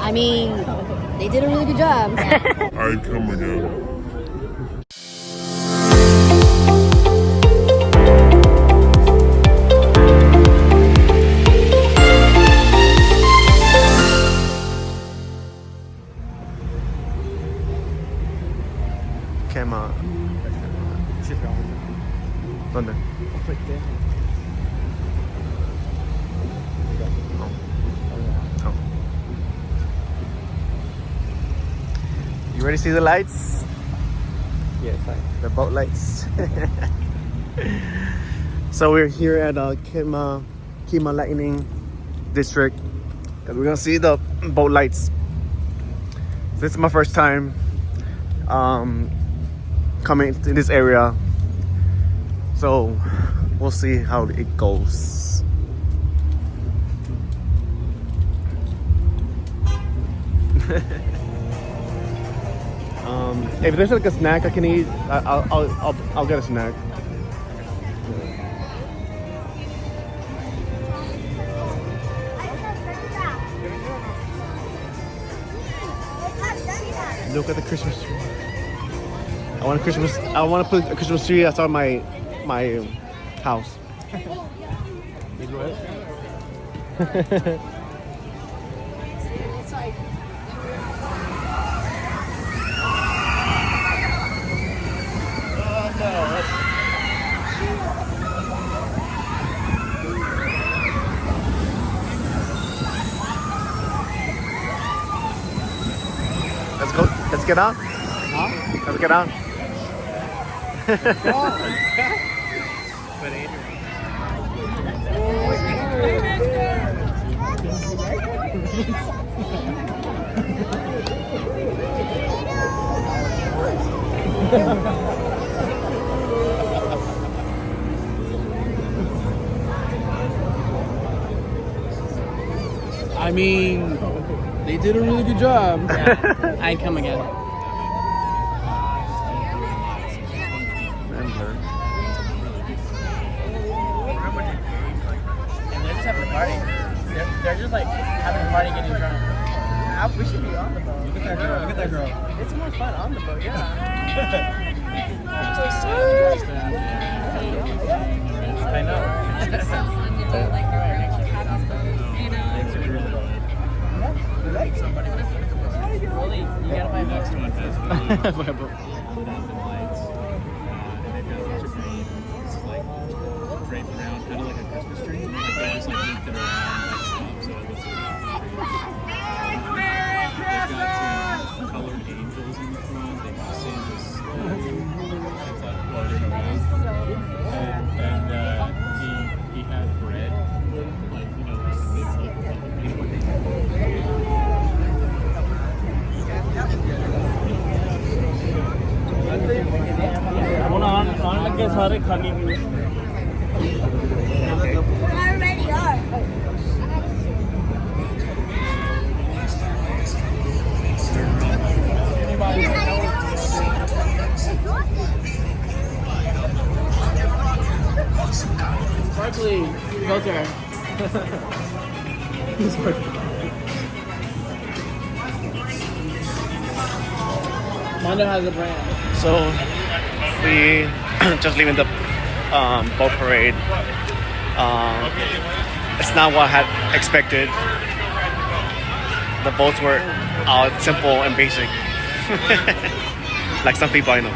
I mean, they did a really good job. I come again. Kemah. ¿Dónde? Oh. You ready to see the lights? Yes, The boat lights. So we're here at Kemah Lightning District because we're gonna see the boat lights. This is my first time coming to this area, so we'll see how it goes. If there's like a snack I can eat, I'll get a snack. Look at the Christmas tree. I want to put a Christmas tree outside my house. Let's go. Let's get on. Huh? Let's get on. I mean, they did a really good job. Yeah. I'd come again. And they're just having a party. They're just like having a party, getting drunk. We should be on the boat. Look at that girl. Look at that girl. It's more fun on the boat, yeah. I know. Really, you gotta buy next one. Has lights, and they've got a bunch of green. It's like draped around, kind of like a Christmas tree. Like they just like looped it around like the top, so it looks like they've got some colored angels in the front. They've got Santa's things like floating around, and he had bread, like you know, like big के सारे खाली भी already are. Sparkly filter. Mondo has a brand. So we just leaving the boat parade. It's not what I had expected. The boats were simple and basic, like some people I know.